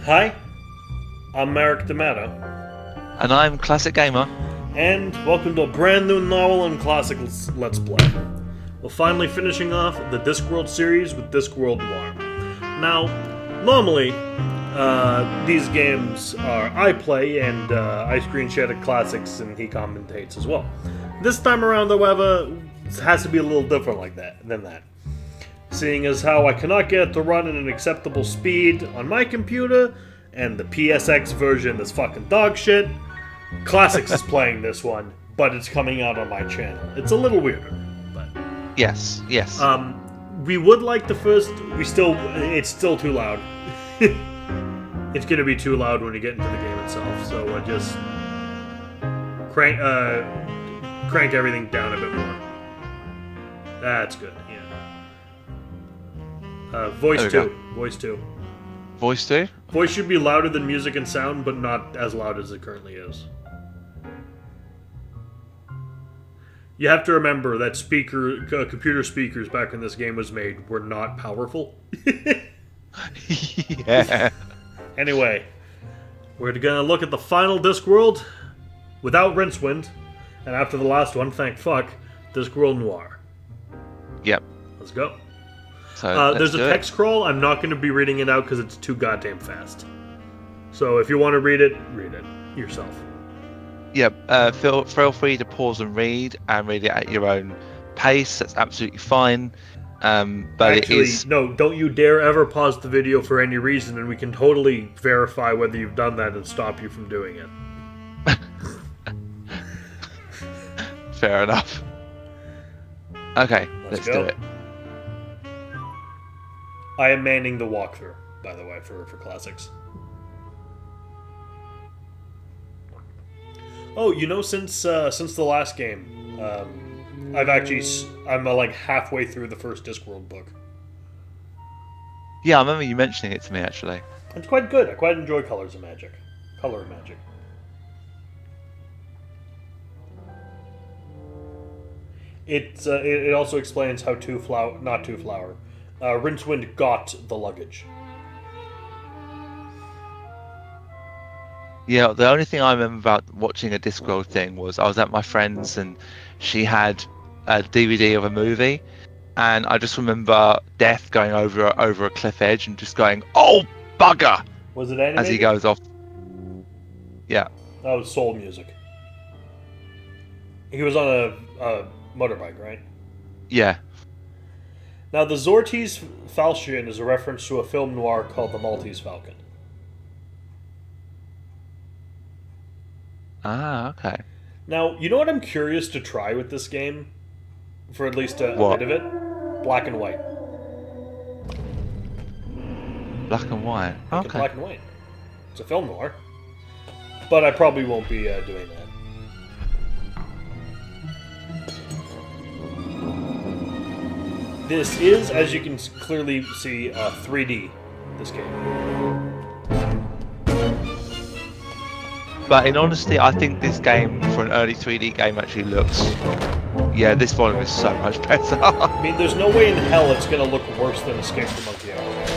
Hi, I'm Merrick D'Amato, And I'm Classic Gamer. and welcome to a brand new novel and classics Let's Play. We're finally finishing off the Discworld series with Discworld Noir. Now, normally, these games are I play and I screen share the classics and he commentates as well. This time around, however, it has to be a little different than that. Seeing as how I cannot get it to run at an acceptable speed on my computer, and the PSX version is fucking dog shit, Classics is playing this one, but it's coming out on my channel. It's a little weirder, but... Yes. we would like the first... It's still too loud. It's gonna be too loud when you get into the game itself, so I just... Crank everything down a bit more. That's good, yeah. Voice 2. Voice 2. Voice 2? Voice should be louder than music and sound, but not as loud as it currently is. You have to remember that computer speakers back when this game was made were not powerful. Yeah. Anyway, we're gonna look at the final Discworld without Rincewind, and after the last one, thank fuck, Discworld Noir. Yep. Let's go. So there's a text scroll. I'm not going to be reading it out because it's too goddamn fast. So if you want to read it yourself. Yep. Feel free to pause and read it at your own pace. That's absolutely fine. But actually, it is... no, don't you dare ever pause the video for any reason, and we can totally verify whether you've done that and stop you from doing it. Fair enough. Okay, let's do it. I am manning the walkthrough, by the way, for classics. Oh, you know, since the last game, I'm like halfway through the first Discworld book. Yeah, I remember you mentioning it to me, actually. It's quite good. I quite enjoy Color of Magic. It also explains how Rincewind got the luggage. Yeah, the only thing I remember about watching a Discworld thing was I was at my friend's and she had a DVD of a movie, and I just remember Death going over a cliff edge and just going, "Oh bugger!" Was it animated? As he goes off. Yeah. That was soul music. He was on a motorbike, right? Yeah. Now, the Zortes Falchion is a reference to a film noir called The Maltese Falcon. Ah, okay. Now, you know what I'm curious to try with this game? For at least a bit of it? Black and white. Black and white? Okay. Black and white. It's a film noir. But I probably won't be doing that. This is, as you can clearly see, 3D, this game. But in honesty, I think this game, for an early 3D game, actually looks... Yeah, this volume is so much better. I mean, there's no way in hell it's going to look worse than Escape from Monkey Island.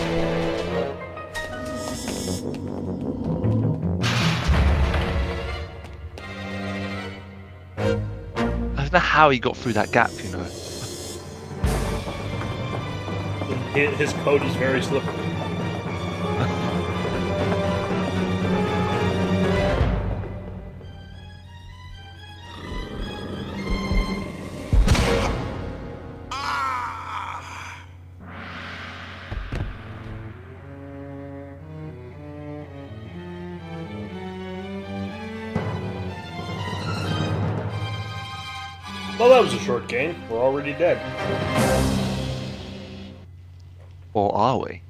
I don't know how he got through that gap, you know. His code is very slippery. Well, that was a short game. We're already dead. Or are we?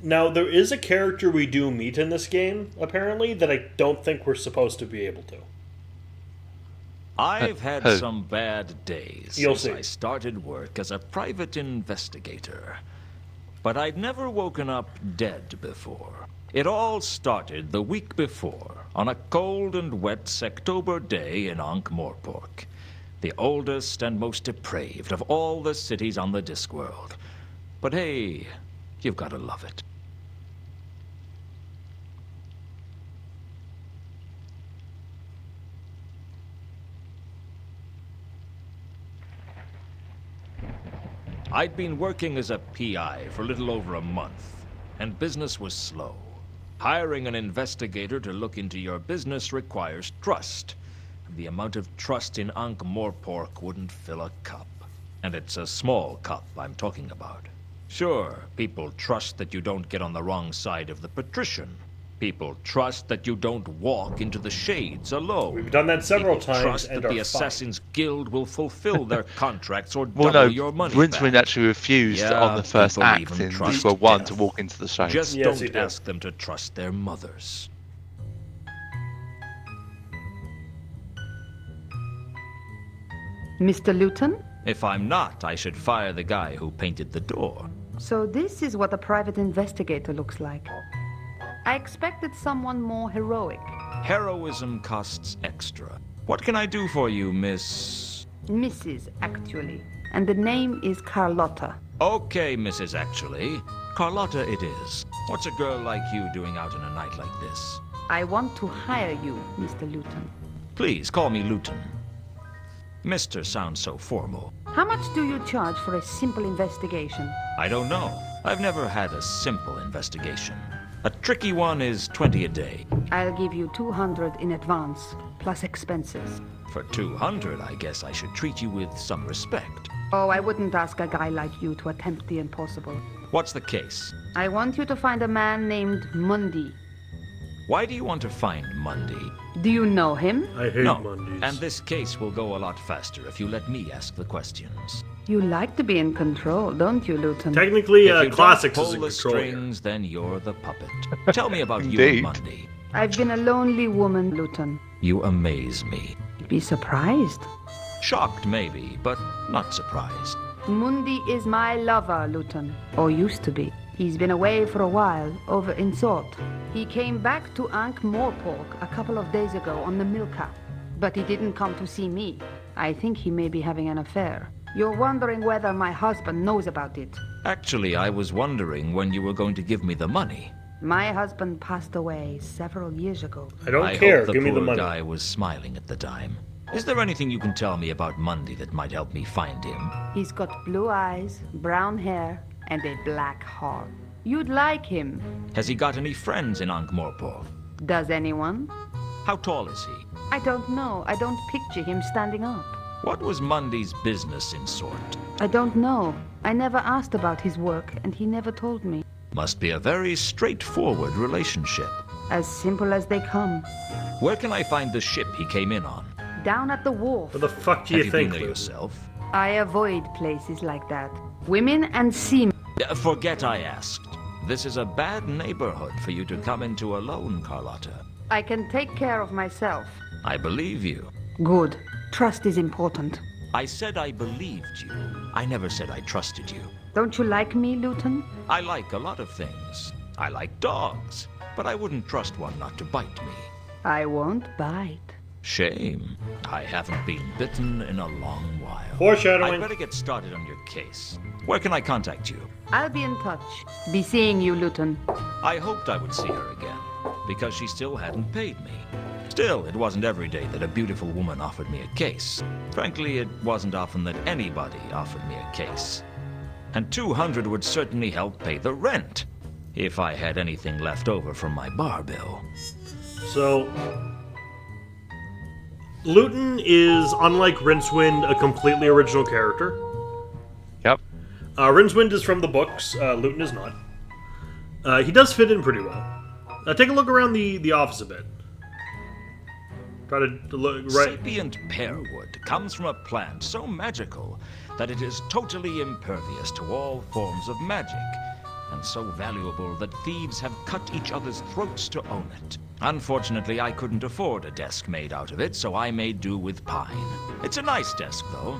Now, there is a character we do meet in this game, apparently, that I don't think we're supposed to be able to. I've had some bad days since I started work as a private investigator. But I'd never woken up dead before. It all started the week before, on a cold and wet Sectober day in Ankh-Morpork, the oldest and most depraved of all the cities on the Discworld. But hey, You've got to love it. I'd been working as a PI for a little over a month, and business was slow. Hiring an investigator to look into your business requires trust. The amount of trust in Ankh-Morpork wouldn't fill a cup. And it's a small cup I'm talking about. Sure, people trust that you don't get on the wrong side of the patrician. People trust that you don't walk into the shades alone. We've done that several People times trust and that are the fine. Assassin's Guild will fulfill their contracts or Well, double no, your money Rincewind back. actually refused Yeah, on the first people act even in trust Discworld 1 to death. walk into the shades. Just Yes, he don't did. ask them to trust their mothers. Mr. Lewton? If I'm not, I should fire the guy who painted the door. So this is what a private investigator looks like. I expected someone more heroic. Heroism costs extra. What can I do for you, Miss... Mrs., actually. And the name is Carlotta. Okay, Mrs. Actually. Carlotta it is. What's a girl like you doing out on a night like this? I want to hire you, Mr. Lewton. Please, call me Lewton. Mr. sounds so formal. How much do you charge for a simple investigation? I don't know. I've never had a simple investigation. A tricky one is 20 a day. I'll give you 200 in advance, plus expenses. For 200, I guess I should treat you with some respect. Oh, I wouldn't ask a guy like you to attempt the impossible. What's the case? I want you to find a man named Mundy. Why do you want to find Mundy? Do you know him? I hate No, Mondays. and this case will go a lot faster if you let me ask the questions. You like to be in control, don't you, Lewton? Technically, If you Classics don't is pull in the control here. strings, then you're the puppet. Tell me about you and Indeed. Mundy. I've been a lonely woman, Lewton. You amaze me. Be surprised. Shocked, maybe, but not surprised. Mundy is my lover, Lewton. Or used to be. He's been away for a while, over in Sort. He came back to Ankh-Morpork a couple of days ago on the Milka. But he didn't come to see me. I think he may be having an affair. You're wondering whether my husband knows about it. Actually, I was wondering when you were going to give me the money. My husband passed away several years ago. I don't I care. hope the Give me the poor money. guy was smiling at the time. Is there anything you can tell me about Mundy that might help me find him? He's got blue eyes, brown hair, and a black heart. You'd like him. Has he got any friends in Ankh-Morpork? Does anyone? How tall is he? I don't know. I don't picture him standing up. What was Mundy's business in Sort? I don't know. I never asked about his work, and he never told me. Must be a very straightforward relationship. As simple as they come. Where can I find the ship he came in on? Down at the wharf. What the fuck do Have you you think, been there Lewton? yourself? I avoid places like that. Women and seamen. Forget I asked. This is a bad neighborhood for you to come into alone, Carlotta. I can take care of myself. I believe you. Good. Trust is important. I said I believed you. I never said I trusted you. Don't you like me, Lewton? I like a lot of things. I like dogs, but I wouldn't trust one not to bite me. I won't bite. Shame. I haven't been bitten in a long while. Foreshadowing. I'd better get started on your case. Where can I contact you? I'll be in touch. Be seeing you, Lewton. I hoped I would see her again, because she still hadn't paid me. Still, it wasn't every day that a beautiful woman offered me a case. Frankly, it wasn't often that anybody offered me a case. And 200 would certainly help pay the rent, if I had anything left over from my bar bill. So, Lewton is, unlike Rincewind, a completely original character. Yep. Rincewind is from the books. Lewton is not. He does fit in pretty well. Take a look around the office a bit. Try to look right. Sapient pearwood comes from a plant so magical that it is totally impervious to all forms of magic, and so valuable that thieves have cut each other's throats to own it. Unfortunately, I couldn't afford a desk made out of it, so I made do with pine. It's a nice desk, though.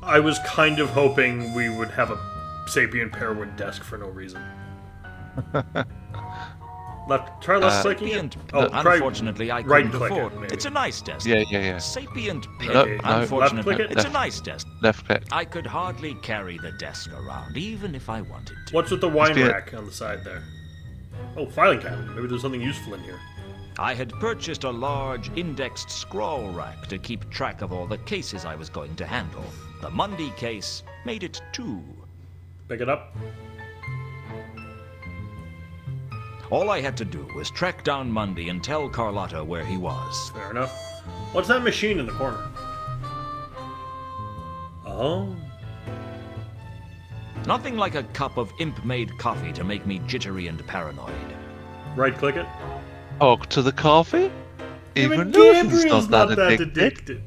I was kind of hoping we would have a sapient pearwood desk for no reason. Try left clicking it. Sapient. Try Unfortunately, I right couldn't click afford. it, maybe. It's a nice desk. Yeah. Sapient pen. No, Unfortunately, left click it? it's a nice desk. Left click. I could hardly carry the desk around, even if I wanted to. What's with the wine Just rack on the side there? Oh, filing cabinet. Maybe there's something useful in here. I had purchased a large indexed scroll rack to keep track of all the cases I was going to handle. The Monday case made it 2. Pick it up. All I had to do was track down Monday and tell Carlotta where he was. Fair enough. What's that machine in the corner? Oh. Nothing like a cup of imp-made coffee to make me jittery and paranoid. Right click it. Oh, to the coffee? Even Gabriel's not that addicted.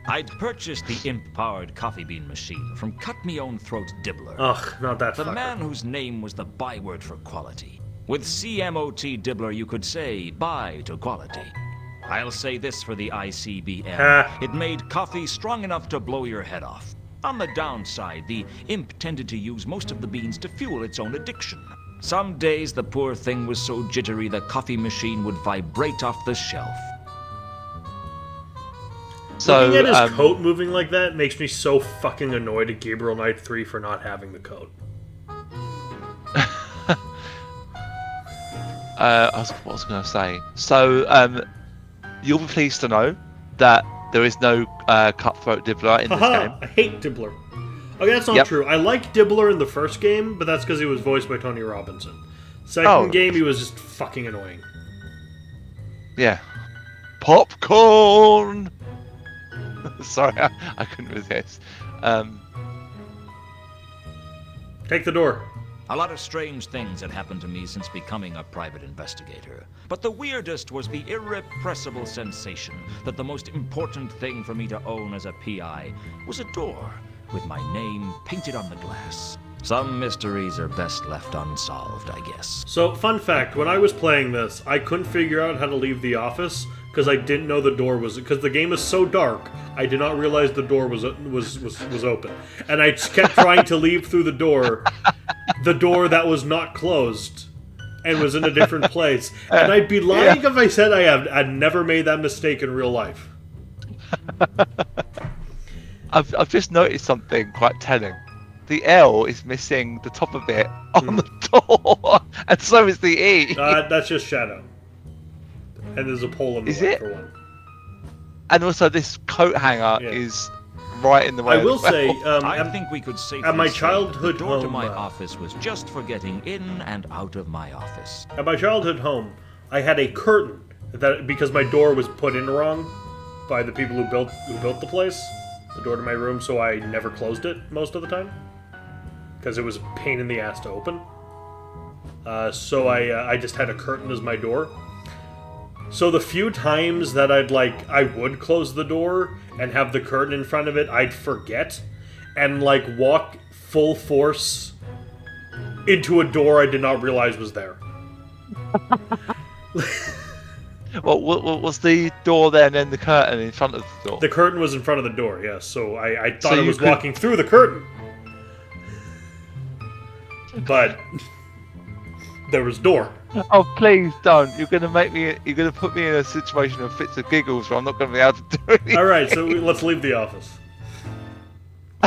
I'd purchased the imp-powered coffee bean machine from cut-me-own-throat Dibbler. Ugh, not that The fucker. man whose name was the byword for quality. With CMOT Dibbler, you could say bye to quality. I'll say this for the ICBM. It made coffee strong enough to blow your head off. On the downside, the imp tended to use most of the beans to fuel its own addiction. Some days the poor thing was so jittery the coffee machine would vibrate off the shelf. So, looking at his coat moving like that makes me so fucking annoyed at Gabriel Knight 3 for not having the coat. what was I going to say? So, you'll be pleased to know that there is no cutthroat Dibbler in this game. I hate Dibbler. Okay, that's not true. I like Dibbler in the first game, but that's because he was voiced by Tony Robinson. Second game, he was just fucking annoying. Yeah. Popcorn! Sorry, I couldn't resist. Take the door. A lot of strange things had happened to me since becoming a private investigator. But the weirdest was the irrepressible sensation that the most important thing for me to own as a PI was a door with my name painted on the glass. Some mysteries are best left unsolved, I guess. So, fun fact, when I was playing this, I couldn't figure out how to leave the office because I didn't know the door was... Because the game is so dark, I did not realize the door was open. And I just kept trying to leave through the door that was not closed and was in a different place. And I'd be lying if I said I'd never made that mistake in real life. I've just noticed something quite telling. The L is missing the top of it on the door, and so is the E. That's just shadow. And there's a pole in the way for one. And also, this coat hanger is right in the way. I will say, I think we could safely at my say childhood the door to home, my office was just for getting in and out of my office. At my childhood home, I had a curtain that because my door was put in wrong by the people who built the place, the door to my room, so I never closed it most of the time because it was a pain in the ass to open. So I just had a curtain as my door. So the few times that I would close the door and have the curtain in front of it, I'd forget and walk full force into a door I did not realize was there. Well, was the door there and then the curtain in front of the door? The curtain was in front of the door, yes. So I thought I was walking through the curtain. But there was door. Oh, please don't. You're going to put me in a situation of fits of giggles where I'm not going to be able to do anything. All right, so let's leave the office.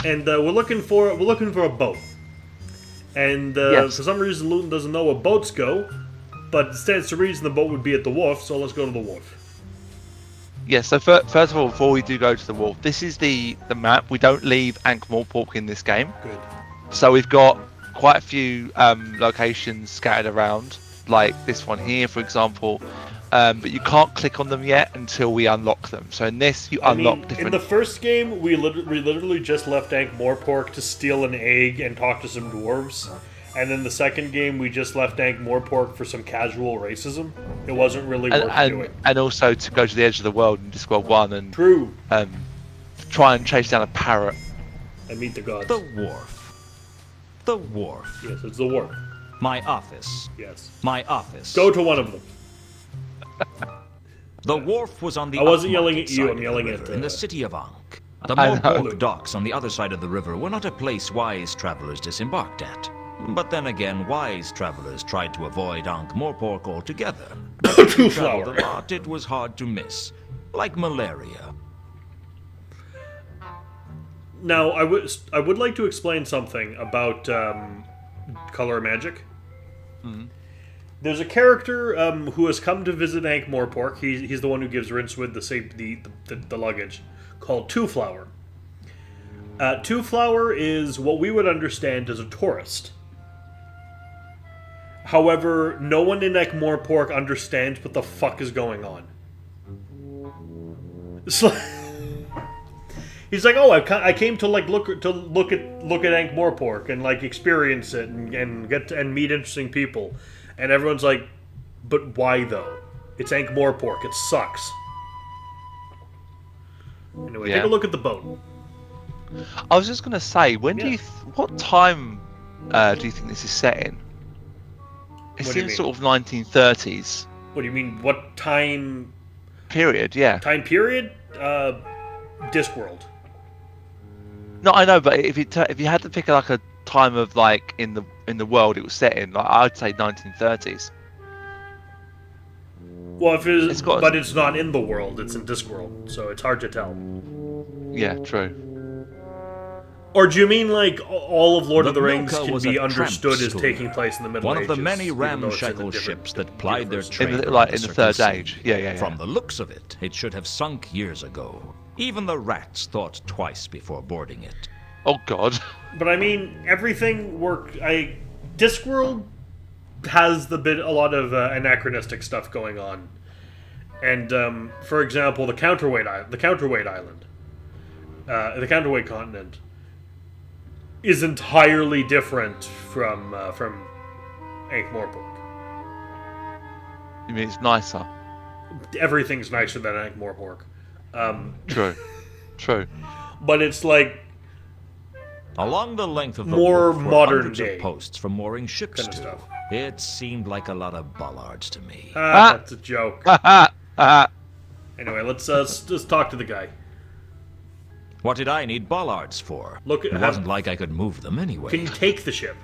And we're looking for a boat. And for some reason Lewton doesn't know where boats go, but it stands to reason the boat would be at the wharf, so let's go to the wharf. Yeah, so first of all, before we do go to the wharf, this is the map. We don't leave Ankh-Morpork in this game. Good. So we've got quite a few locations scattered around, like this one here, for example. But you can't click on them yet until we unlock them. So in this, you unlock different... In the first game, we literally just left Ankh-Morpork to steal an egg and talk to some dwarves. And then the second game, we just left Ankh-Morpork for some casual racism. It wasn't really worth doing. And also to go to the edge of the world in Discworld 1 and True. Try and chase down a parrot. And meet the gods. The wharf. The wharf. Yes, it's the wharf. My office. Yes. My office. Go to one of them. The wharf was on the I wasn't yelling upmarket at you, side I'm of yelling the at river in the city of Ankh. The I know. Morpork docks on the other side of the river were not a place wise travelers disembarked at. But then again, wise travelers tried to avoid Ankh-Morpork altogether. Two flower. Traveled a lot, it was hard to miss. Like malaria. Now, I would like to explain something about color magic. Mm-hmm. There's a character who has come to visit Ankh-Morpork. He's the one who gives Rincewood the luggage, called Two Flower. Two Flower is what we would understand as a tourist. However, no one in Ankh-Morpork understands what the fuck is going on. So, he's like, oh, I came to like look at Ankh-Morpork and like experience it and meet interesting people, and everyone's like, but why though? It's Ankh-Morpork. It sucks. Anyway, take a look at the boat. I was just gonna say, when do you? What time do you think this is set in? It seems sort of 1930s. What do you mean? What time period? Yeah. Time period? Discworld. No, I know, but if you had to pick like a time of like in the world it was set in, like I'd say 1930s. Well, if but it's not in the world; it's in Discworld, so it's hard to tell. Yeah, true. Or do you mean like all of Lord of the Rings can be understood as taking place in the Middle Ages? One of the many ramshackle ships that plied their trade in the Third Age. Yeah. From the looks of it, it should have sunk years ago. Even the rats thought twice before boarding it. Oh God. But I mean, everything worked. Discworld has a lot of anachronistic stuff going on, and for example, the counterweight island, the counterweight continent, is entirely different from Ankh-Morpork. You mean it's nicer? Everything's nicer than Ankh-Morpork. True. But it's like along the length of the more wharf modern day of posts for mooring ships kind of to. stuff. It seemed like a lot of bollards to me. That's a joke. Anyway, let's just talk to the guy. What did I need bollards for? It wasn't like I could move them anyway. Can you take the ship?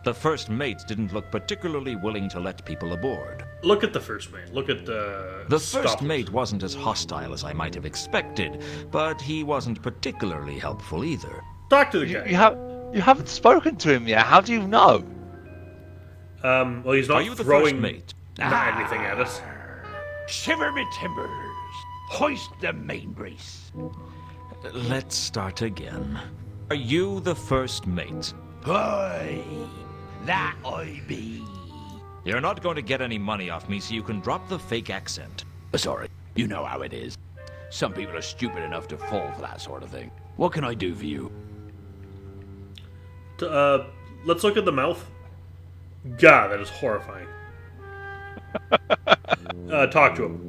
The first mate didn't look particularly willing to let people aboard. Look at the first mate. Look at the first mate wasn't as hostile as I might have expected, but he wasn't particularly helpful either. Talk to the guy. You haven't spoken to him yet. How do you know? Well, he's not Are you the throwing first mate? anything at us. Shiver me timbers. Hoist the main brace. Let's start again. Are you the first mate? Aye, that I be. You're not going to get any money off me, so you can drop the fake accent. Sorry, you know how it is. Some people are stupid enough to fall for that sort of thing. What can I do for you? Let's look at the mouth. God, that is horrifying. Talk to him.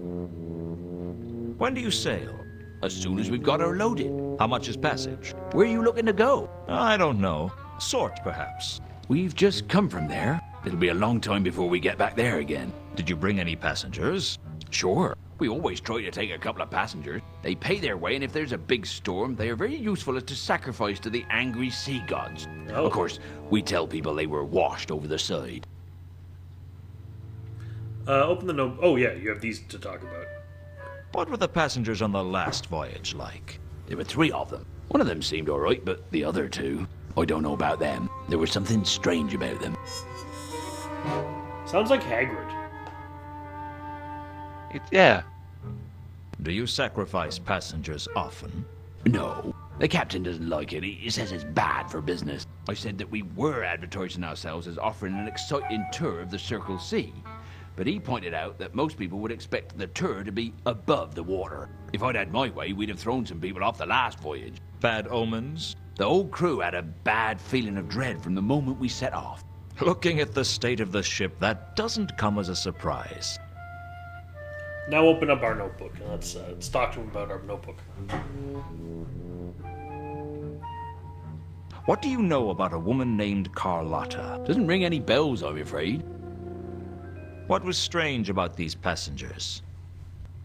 When do you sail? As soon as we've got her loaded. How much is passage? Where are you looking to go? I don't know. Sort, perhaps. We've just come from there. It'll be a long time before we get back there again. Did you bring any passengers? Sure. We always try to take a couple of passengers. They pay their way, and if there's a big storm, they are very useful as to sacrifice to the angry sea gods. Oh. Of course, we tell people they were washed over the side. Open the note. Oh yeah, you have these to talk about. What were the passengers on the last voyage like? There were 3 of them. One of them seemed all right, but the other 2, I don't know about them. There was something strange about them. Sounds like Hagrid. Yeah. Do you sacrifice passengers often? No, the captain doesn't like it. He says it's bad for business. I said that we were advertising ourselves as offering an exciting tour of the Circle Sea. But he pointed out that most people would expect the tour to be above the water. If I'd had my way, we'd have thrown some people off the last voyage. Bad omens? The whole crew had a bad feeling of dread from the moment we set off. Looking at the state of the ship, that doesn't come as a surprise. Now open up our notebook and let's talk to him about our notebook. What do you know about a woman named Carlotta? Doesn't ring any bells, I'm afraid. What was strange about these passengers?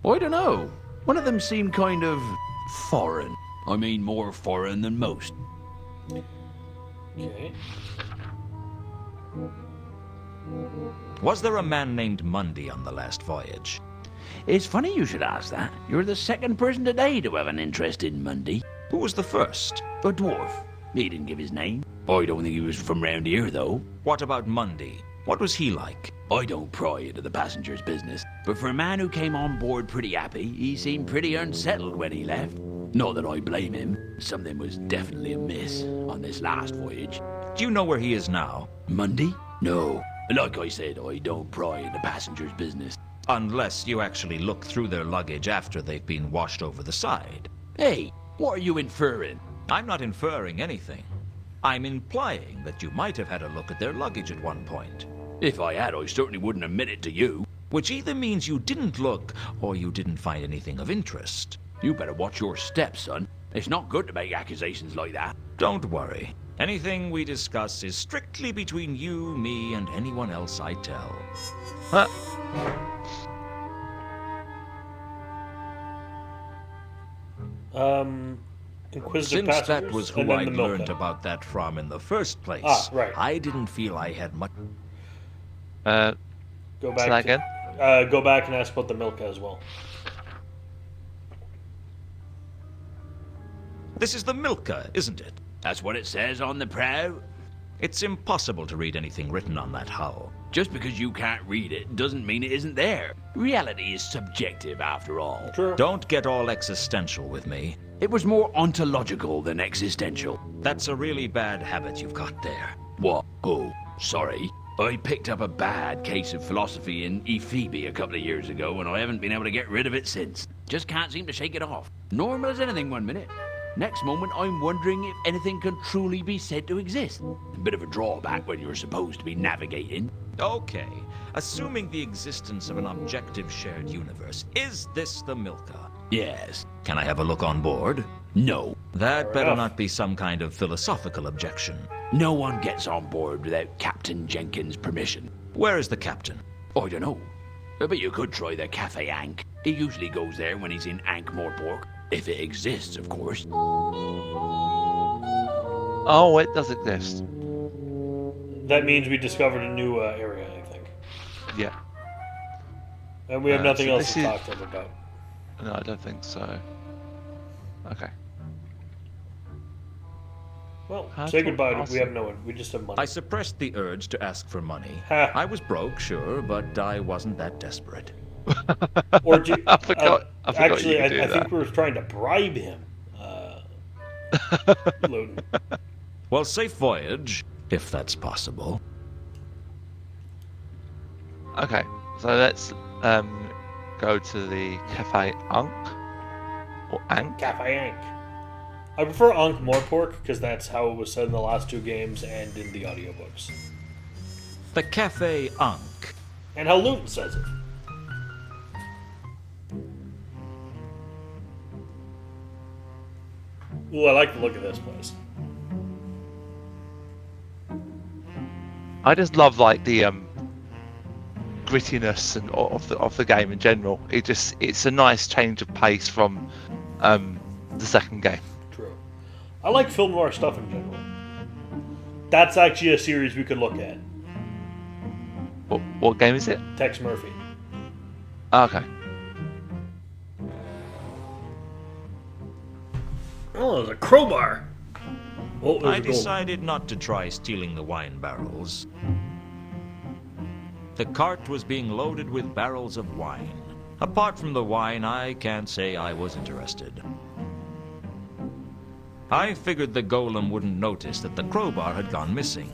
I don't know. One of them seemed kind of foreign. I mean, more foreign than most. Okay. Was there a man named Mundy on the last voyage? It's funny you should ask that. You're the second person today to have an interest in Mundy. Who was the first? A dwarf. He didn't give his name. I don't think he was from round here, though. What about Mundy? What was he like? I don't pry into the passenger's business, but for a man who came on board pretty happy, he seemed pretty unsettled when he left. Not that I blame him. Something was definitely amiss on this last voyage. Do you know where he is now? Mundy? No. Like I said, I don't pry into passenger's business. Unless you actually look through their luggage after they've been washed over the side. Hey, what are you inferring? I'm not inferring anything. I'm implying that you might have had a look at their luggage at one point. If I had, I certainly wouldn't admit it to you. Which either means you didn't look, or you didn't find anything of interest. You better watch your steps, son. It's not good to make accusations like that. Don't worry. Anything we discuss is strictly between you, me, and anyone else I tell. Huh? Inquisitive Since that passengers, was and who then I the Milka. learned about that from in the first place, right. I didn't feel I had much... Go Say back that again? Go back and ask about the Milka as well. This is the Milka, isn't it? That's what it says on the prow. It's impossible to read anything written on that hull. Just because you can't read it doesn't mean it isn't there. Reality is subjective, after all. True. Don't get all existential with me. It was more ontological than existential. That's a really bad habit you've got there. What? Oh, sorry. I picked up a bad case of philosophy in Ephebe a couple of years ago, and I haven't been able to get rid of it since. Just can't seem to shake it off. Normal as anything one minute. Next moment, I'm wondering if anything can truly be said to exist. A bit of a drawback when you're supposed to be navigating. Okay, assuming the existence of an objective shared universe, is this the Milka? Yes. Can I have a look on board? No. That Fair better enough. not be some kind of philosophical objection. No one gets on board without Captain Jenkins' permission. Where is the captain? I don't know. But you could try the Cafe Ankh. He usually goes there when he's in Ankh-Morpork. If it exists, of course. Oh, it does exist. That means we discovered a new area, I think. Yeah. And we have nothing so else this to is- talk to them about. No, I don't think so. Okay. Well, Huh? say goodbye. We Awesome. have no one. We just have money. I suppressed the urge to ask for money. Ha. I was broke, sure, but I wasn't that desperate. Or do, I forgot actually, you could do I think that. we were trying to bribe him. Lewton. Well, safe voyage, if that's possible. Okay, so let's go to the Cafe Ankh or Ankh. Cafe Ankh. I prefer Ankh Morpork because that's how it was said in the last two games and in the audiobooks. The Cafe Ankh. And how Lewton says it. Ooh, I like the look of this place. I just love like the grittiness and of the game in general. It's a nice change of pace from the second game. True. I like film noir stuff in general. That's actually a series we could look at. What game is it? Tex Murphy. Okay. Oh, there's a crowbar. Oh, there's I a gold. decided not to try stealing the wine barrels. The cart was being loaded with barrels of wine. Apart from the wine, I can't say I was interested. I figured the golem wouldn't notice that the crowbar had gone missing.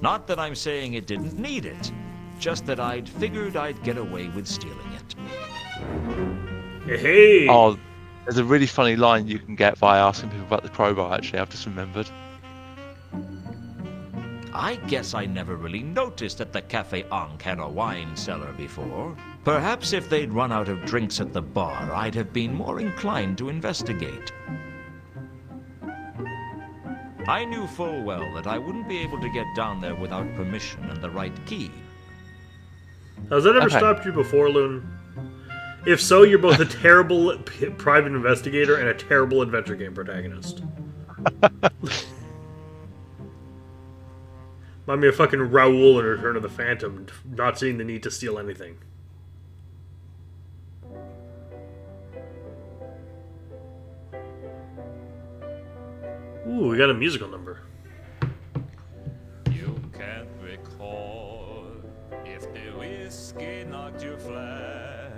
Not that I'm saying it didn't need it, just that I'd figured I'd get away with stealing it. Hey! Oh, there's a really funny line you can get by asking people about the crowbar. Actually, I've just remembered. I guess I never really noticed that the Cafe Ankh had a wine cellar before. Perhaps if they'd run out of drinks at the bar, I'd have been more inclined to investigate. I knew full well that I wouldn't be able to get down there without permission and the right key. Has that ever Okay. stopped you before, Loon? If so, you're both a terrible private investigator and a terrible adventure game protagonist. Remind me of fucking Raoul in Return of the Phantom, not seeing the need to steal anything. Ooh, we got a musical number. You can't recall if the whiskey knocked you flat,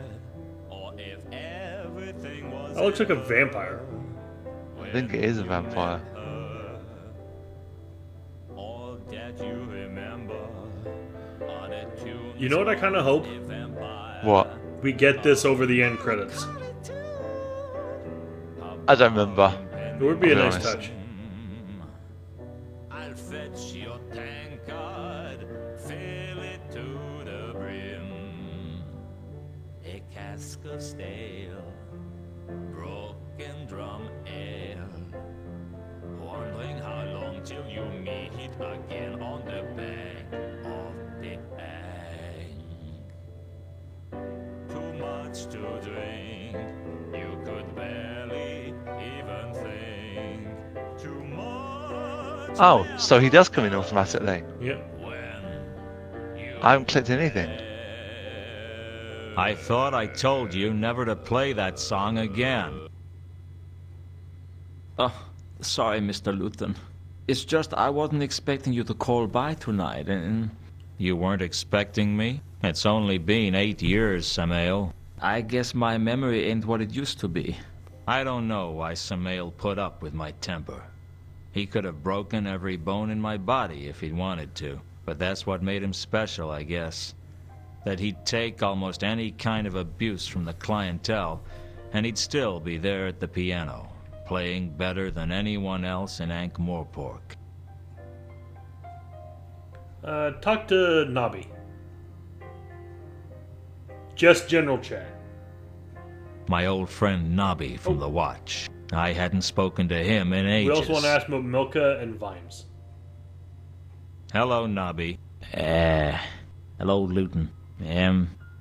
or if everything was. That looks like a vampire. I think it is a vampire. All that you remember are the tunes. You know what I kind of hope? What? We get this over the end credits. I don't remember. It would be a I'll nice be honest. touch. I'll fetch your tankard, fill it to the brim. A cask of stale, broken drum ale. Wondering how long till you meet again on the bank of the Ang. Too much to drink, you could barely even think. Too much. Oh, so he does come in automatically. Yeah. I haven't clicked anything. I thought I told you never to play that song again. Oh, sorry, Mr. Lewton. It's just I wasn't expecting you to call by tonight, and... You weren't expecting me? It's only been 8 years, Samael. I guess my memory ain't what it used to be. I don't know why Samael put up with my temper. He could have broken every bone in my body if he'd wanted to, but that's what made him special, I guess. That he'd take almost any kind of abuse from the clientele, and he'd still be there at the piano, playing better than anyone else in Ankh-Morpork. Talk to Nobby. Just general chat. My old friend Nobby from the Watch. I hadn't spoken to him in ages. We also want to ask about Milka and Vimes. Hello, Nobby. Hello, Lewton.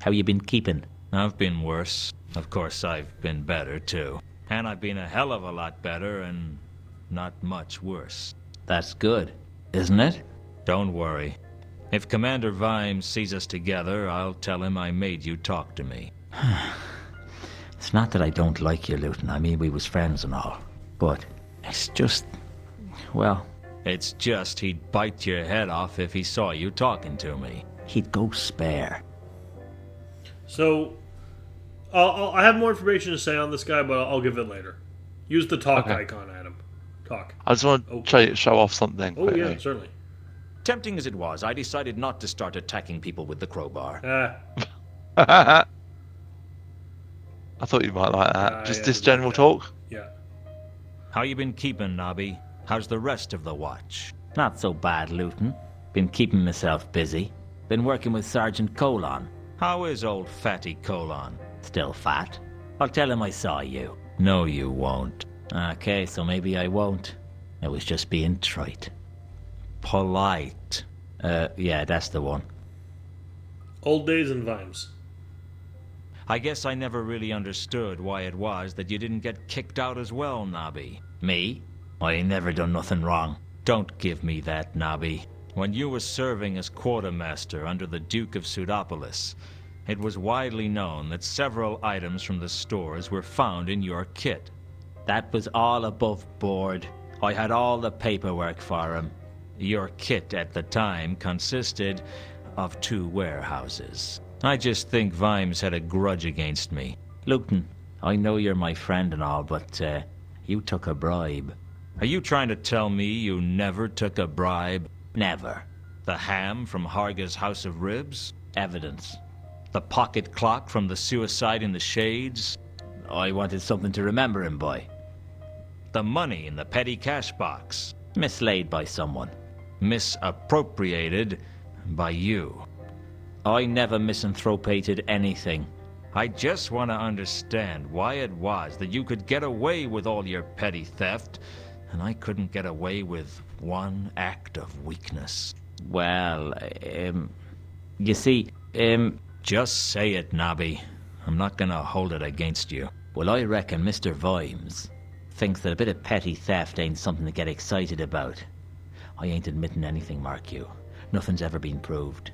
How you been keeping? I've been worse. Of course, I've been better, too. And I've been a hell of a lot better and not much worse. That's good, isn't it? Don't worry. If Commander Vimes sees us together, I'll tell him I made you talk to me. It's not that I don't like you, Lewton. I mean, we was friends and all. But it's just... well... It's just he'd bite your head off if he saw you talking to me. He'd go spare. So, I have more information to say on this guy, but I'll give it later. Use the talk icon, Adam. Talk. I just want to show off something. Oh, quickly. yeah, certainly. Tempting as it was, I decided not to start attacking people with the crowbar. I thought you might like that. Just yeah, this general talk. Yeah. How you been keeping, Nobby? How's the rest of the Watch? Not so bad, Lewton. Been keeping myself busy. Been working with Sergeant Colon. How is old Fatty Colon? Still fat. I'll tell him I saw you. No, you won't. Okay, so maybe I won't. I was just being trite. Polite. Yeah, that's the one. Old days and Vimes. I guess I never really understood why it was that you didn't get kicked out as well, Nobby. Me? I ain't never done nothing wrong. Don't give me that, Nobby. When you were serving as quartermaster under the Duke of Pseudopolis, it was widely known that several items from the stores were found in your kit. That was all above board. I had all the paperwork for him. Your kit at the time consisted of 2 warehouses. I just think Vimes had a grudge against me. Lewton, I know you're my friend and all, but you took a bribe. Are you trying to tell me you never took a bribe? Never. The ham from Harga's House of Ribs? Evidence. The pocket clock from the Suicide in the Shades? I wanted something to remember him by. The money in the petty cash box? Mislaid by someone. Misappropriated by you. I never misanthropated anything. I just want to understand why it was that you could get away with all your petty theft, and I couldn't get away with one act of weakness. Well, you see, Just say it, Nobby. I'm not gonna hold it against you. well, I reckon Mr. Vimes thinks that a bit of petty theft ain't something to get excited about. I ain't admitting anything, mark you. nothing's ever been proved.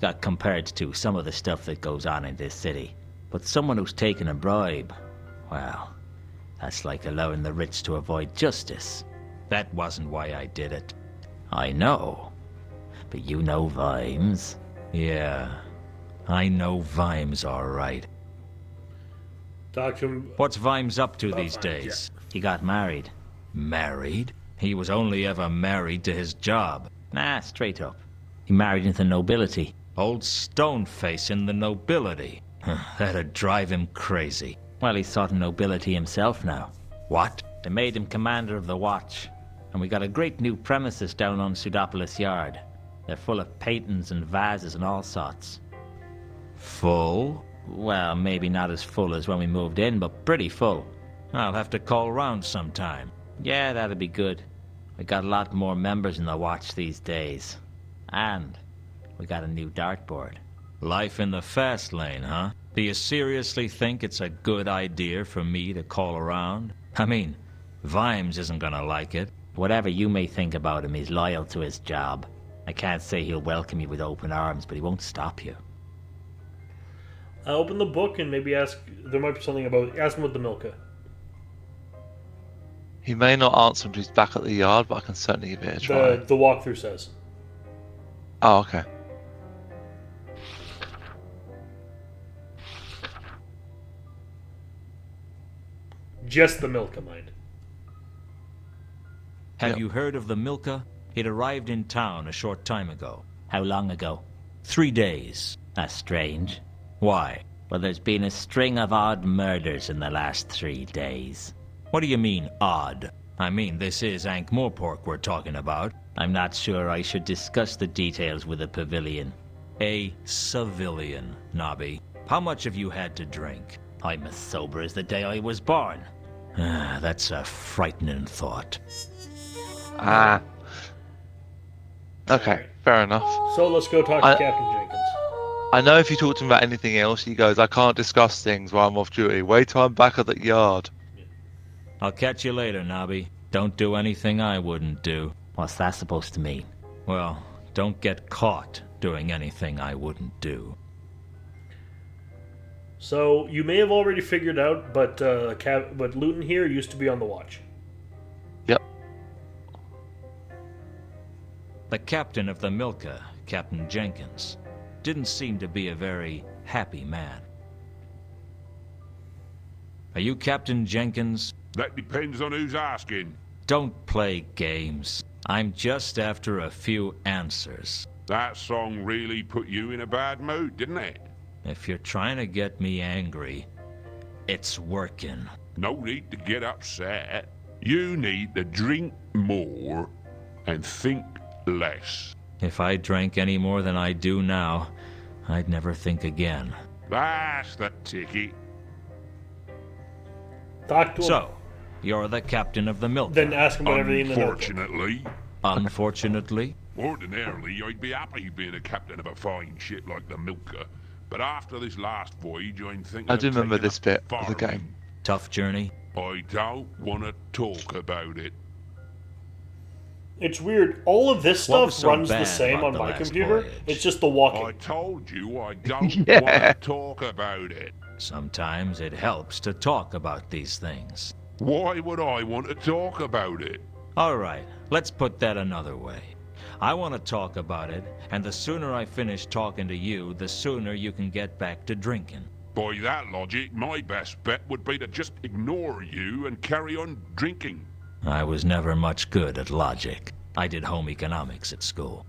Got compared to some of the stuff that goes on in this city. But someone who's taken a bribe, well, that's like allowing the rich to avoid justice. That wasn't why I did it. I know. But you know Vimes. Yeah, I know Vimes all right. Talk to him. What's Vimes up to these Vimes, days? He got married. Married? He was only ever married to his job. Nah, straight up. He married into nobility. Old Stoneface in the nobility. That'd drive him crazy. Well, he's sort of nobility himself now. What? They made him commander of the watch. And we got a great new premises down on Pseudopolis Yard. They're full of paintings and vases and all sorts. Full? Well, maybe not as full as when we moved in, but pretty full. I'll have to call round sometime. Yeah, that'd be good. We got a lot more members in the watch these days. And we got a new dartboard. Life in the fast lane, huh? Do you seriously think it's a good idea for me to call around? I mean, Vimes isn't gonna like it. Whatever you may think about him, he's loyal to his job. I can't say he'll welcome you with open arms, but he won't stop you. Open the book and maybe ask. There might be something about. Ask him about the Milka. He may not answer until he's back at the yard, but I can certainly give it a try. The walkthrough says. Oh, okay. Just the Milka, mind. Have Yep. you heard of the Milka? It arrived in town a short time ago. How long ago? 3 days. That's strange. Why? Well, there's been a string of odd murders in the last 3 days. What do you mean, odd? I mean, this is Ankh-Morpork we're talking about. I'm not sure I should discuss the details with a pavilion. A civilian, Nobby. How much have you had to drink? I'm as sober as the day I was born. That's a frightening thought. Ah. Okay, fair enough. So let's go talk to Captain Jenkins. I know if you talk to him about anything else, he goes, I can't discuss things while I'm off duty. Wait till I'm back at the yard. I'll catch you later, Nobby. Don't do anything I wouldn't do. What's that supposed to mean? Well, don't get caught doing anything I wouldn't do. So you may have already figured out, but Lewton here used to be on the watch. Yep. The captain of the Milka, Captain Jenkins, didn't seem to be a very happy man. Are you Captain Jenkins? That depends on who's asking. Don't play games. I'm just after a few answers. That song really put you in a bad mood, didn't it? If you're trying to get me angry, it's working. No need to get upset. You need to drink more and think less. If I drank any more than I do now, I'd never think again. That's the ticket. Talk to him. So, you're the captain of the Milka. Then ask him about everything in the notebook. Unfortunately. Unfortunately? Ordinarily, I'd be happy being a captain of a fine ship like the Milka. But after this last voyage, I'm thinking I do of remember taking this up bit of the farming. game. Tough journey? I don't want to talk about it. It's weird. All of this What was stuff so runs the bad same about on the my last computer. voyage? It's just the I walking. told you I don't Yeah. want to talk about it. Sometimes it helps to talk about these things. Why would I want to talk about it? All right, let's put that another way. I want to talk about it, and the sooner I finish talking to you, the sooner you can get back to drinking. By that logic, my best bet would be to just ignore you and carry on drinking. I was never much good at logic. I did home economics at school.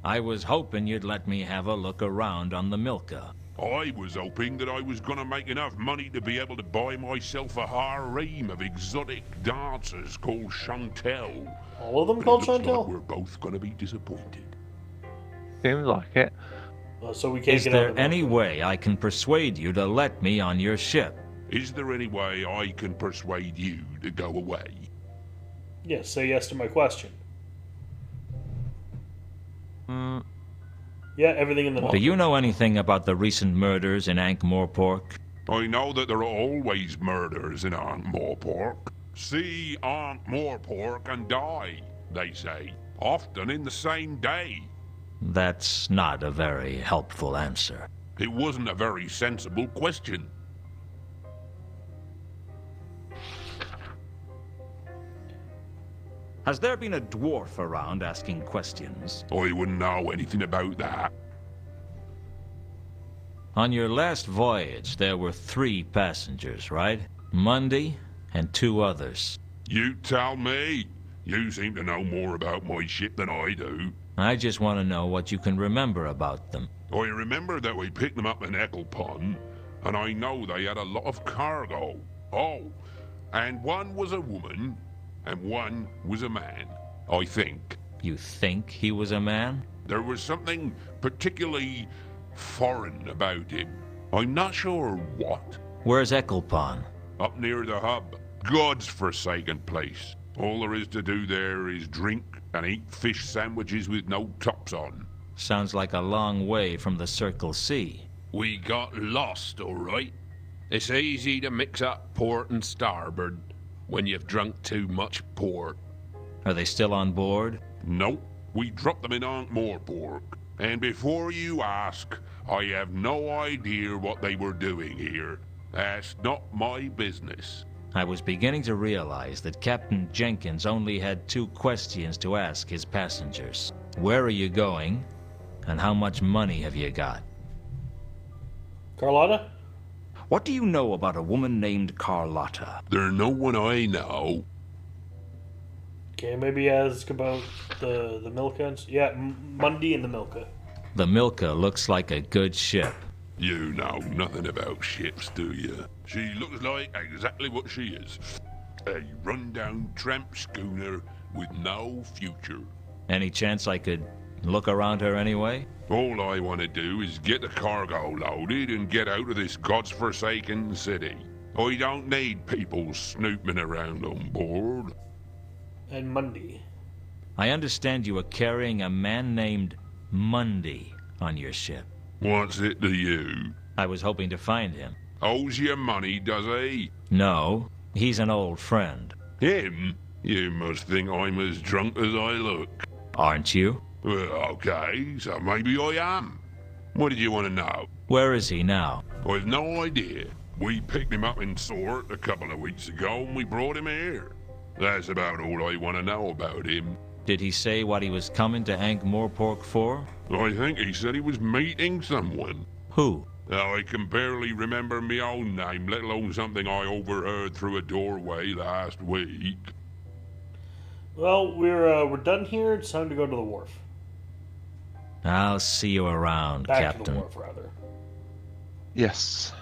I was hoping you'd let me have a look around on the Milka. I was hoping that I was going to make enough money to be able to buy myself a harem of exotic dancers called Chantel. All of them But called it looks like Chantel? we're both going to be disappointed. Seems like it. So we can't Is get out there of the any notebook. way I can persuade you to let me on your ship? Is there any way I can persuade you to go away? Yes, say yes to my question. Yeah, everything in the Do notebook. you know anything about the recent murders in Ankh-Morpork? I know that there are always murders in Ankh-Morpork. See Ankh-Morpork and die, they say. often in the same day. That's not a very helpful answer. It wasn't a very sensible question. Has there been a dwarf around asking questions? I wouldn't know anything about that. On your last voyage, there were 3 passengers, right? Mundy and 2 others. You tell me. You seem to know more about my ship than I do. I just want to know what you can remember about them. I remember that we picked them up in Ecclepon, and I know they had a lot of cargo. Oh, and one was a woman, and one was a man, I think. You think he was a man? There was something particularly foreign about him. I'm not sure what. Where's Ecclepon? Up near the hub. God's forsaken place. All there is to do there is drink and eat fish sandwiches with no tops on. Sounds like a long way from the Circle C. We got lost, all right. It's easy to mix up port and starboard when you've drunk too much port. Are they still on board? Nope. We dropped them in Ankh-Morpork. And before you ask, I have no idea what they were doing here. That's not my business. I was beginning to realize that Captain Jenkins only had 2 questions to ask his passengers. Where are you going? And how much money have you got? Carlotta? What do you know about a woman named Carlotta? There's no one I know. Okay, maybe ask about the Milka. Yeah, Mundy and the Milka. The Milka looks like a good ship. You know nothing about ships, do you? She looks like exactly what she is. A run-down tramp schooner with no future. Any chance I could look around her anyway? All I want to do is get the cargo loaded and get out of this god's-forsaken city. I don't need people snooping around on board. And Mundy. I understand you are carrying a man named Mundy on your ship. What's it to you? I was hoping to find him. Owes you money, does he? No, he's an old friend. Him? You must think I'm as drunk as I look. Aren't you? Well, okay, so maybe I am. What did you want to know? Where is he now? I've no idea. We picked him up in Sort a couple of weeks ago and we brought him here. That's about all I want to know about him. Did he say what he was coming to Ankh-Morpork for? I think he said he was meeting someone. Who? Now, I can barely remember my own name, let alone something I overheard through a doorway last week. Well, we're done here. It's time to go to the wharf. I'll see you around, Back Captain. to the wharf, rather. Yes.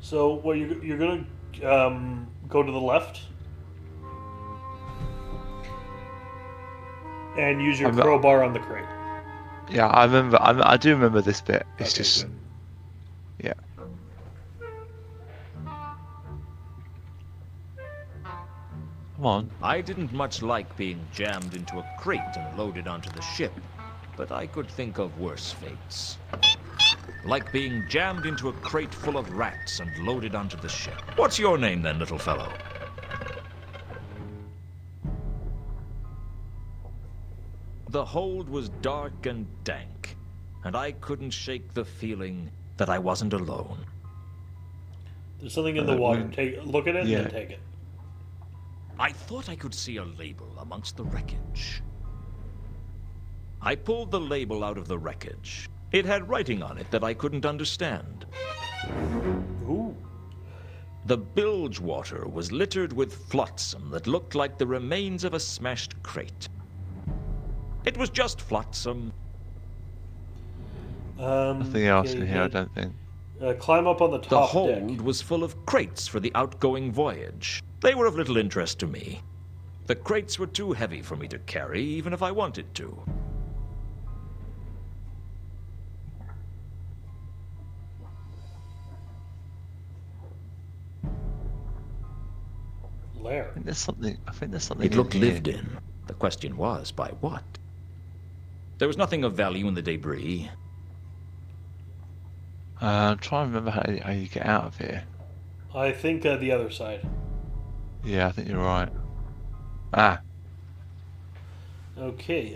So, well, you're gonna go to the left and use your crowbar on the crate. Yeah, I remember. I do remember this bit. It's Okay, just, good. yeah. Come on. I didn't much like being jammed into a crate and loaded onto the ship, but I could think of worse fates. Like being jammed into a crate full of rats and loaded onto the ship. What's your name then, little fellow? The hold was dark and dank, and I couldn't shake the feeling that I wasn't alone. There's something in the water. Look at it and then take it. I thought I could see a label amongst the wreckage. I pulled the label out of the wreckage. It had writing on it that I couldn't understand. Ooh. The bilge water was littered with flotsam that looked like the remains of a smashed crate. It was just flotsam. Nothing else in here, I don't think. Climb up on the The top hold deck. was full of crates for the outgoing voyage. They were of little interest to me. The crates were too heavy for me to carry, even if I wanted to. Lair. I think there's something. It looked in here. lived in. The question was, by what? There was nothing of value in the debris. I'm trying to remember how you get out of here. I think the other side. Yeah, I think you're right. Ah, Okay,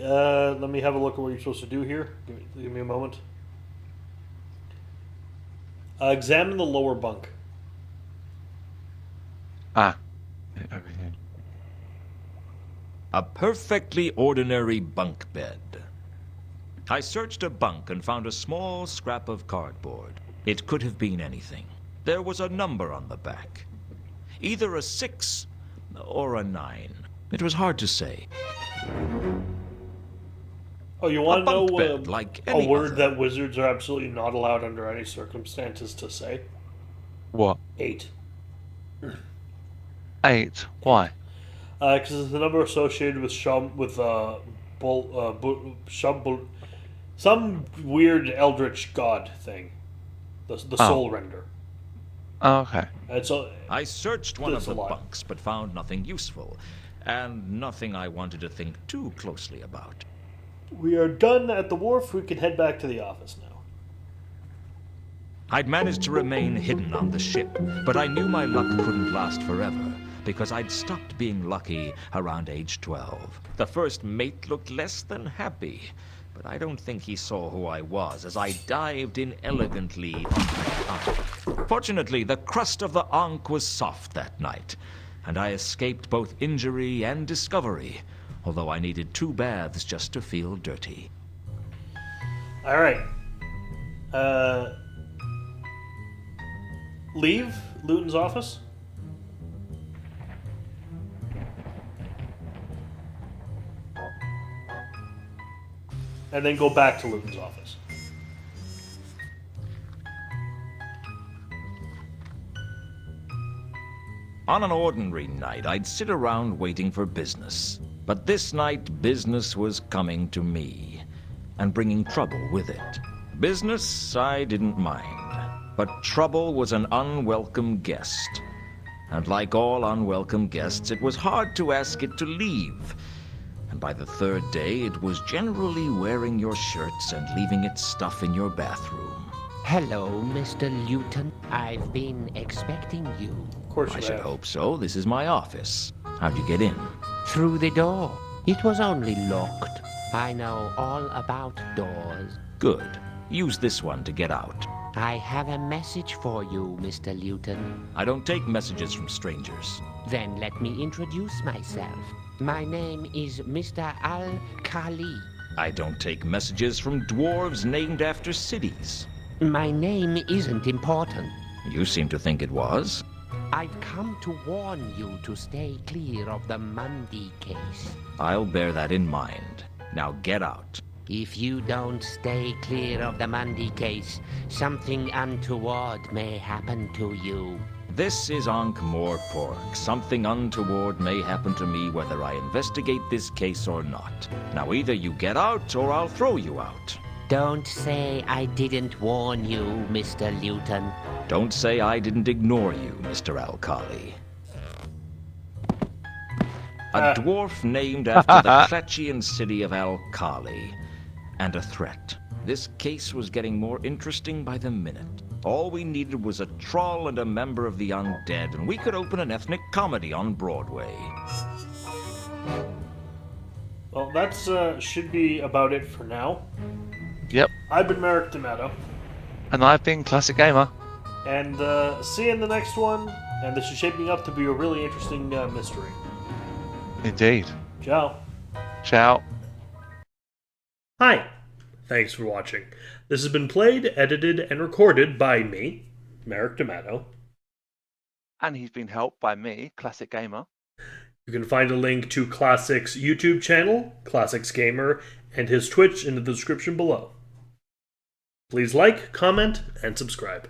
let me have a look at what you're supposed to do here. Give me a moment. Examine the lower bunk. over here. A perfectly ordinary bunk bed. I searched a bunk and found a small scrap of cardboard. It could have been anything. There was a number on the back. Either a 6 or a 9. It was hard to say. Oh, you want to know bunk bed, like a any word other. that wizards are absolutely not allowed under any circumstances to say? What? 8. 8? Why? Because it's the number associated with some weird eldritch god thing. The soul render. Oh, okay. And so I searched one of There's a the lot. bunks, but found nothing useful. And nothing I wanted to think too closely about. we are done at the wharf. We can head back to the office now. I'd managed to remain hidden on the ship, but I knew my luck couldn't last forever, because I'd stopped being lucky around age 12. The first mate looked less than happy, but I don't think he saw who I was as I dived in elegantly on my Ankh. Fortunately, the crust of the Ankh was soft that night, and I escaped both injury and discovery, although I needed 2 baths just to feel dirty. All right. Leave Lewton's office. And then go back to Lewton's office. On an ordinary night, I'd sit around waiting for business. But this night, business was coming to me, and bringing trouble with it. Business, I didn't mind. But trouble was an unwelcome guest. And like all unwelcome guests, it was hard to ask it to leave. And by the 3rd day, it was generally wearing your shirts and leaving its stuff in your bathroom. Hello, Mr. Lewton. I've been expecting you. Of course I you should have. hope so. This is my office. How'd you get in? Through the door. It was only locked. I know all about doors. Good. Use this one to get out. I have a message for you, Mr. Lewton. I don't take messages from strangers. Then let me introduce myself. My name is Mr. Al-Khali. I don't take messages from dwarves named after cities. My name isn't important. You seem to think it was. I've come to warn you to stay clear of the Mundy case. I'll bear that in mind. Now get out. If you don't stay clear of the Mundy case, something untoward may happen to you. This is Ankh-Morpork. Something untoward may happen to me whether I investigate this case or not. Now either you get out or I'll throw you out. Don't say I didn't warn you, Mr. Lewton. Don't say I didn't ignore you, Mr. Al-Khali. A dwarf named after the Klatchian city of Al-Khali. And a threat. This case was getting more interesting by the minute. All we needed was a troll and a member of the undead, and we could open an ethnic comedy on Broadway. Well, that's should be about it for now. Yep. I've been Merrick D'Amato. And I've been Classic Gamer. And see you in the next one. And this is shaping up to be a really interesting mystery. Indeed. Ciao. Ciao. Hi. Thanks for watching. This has been played, edited, and recorded by me, Merrick D'Amato. And he's been helped by me, Classic Gamer. You can find a link to Classic's YouTube channel, Classics Gamer, and his Twitch in the description below. Please like, comment, and subscribe.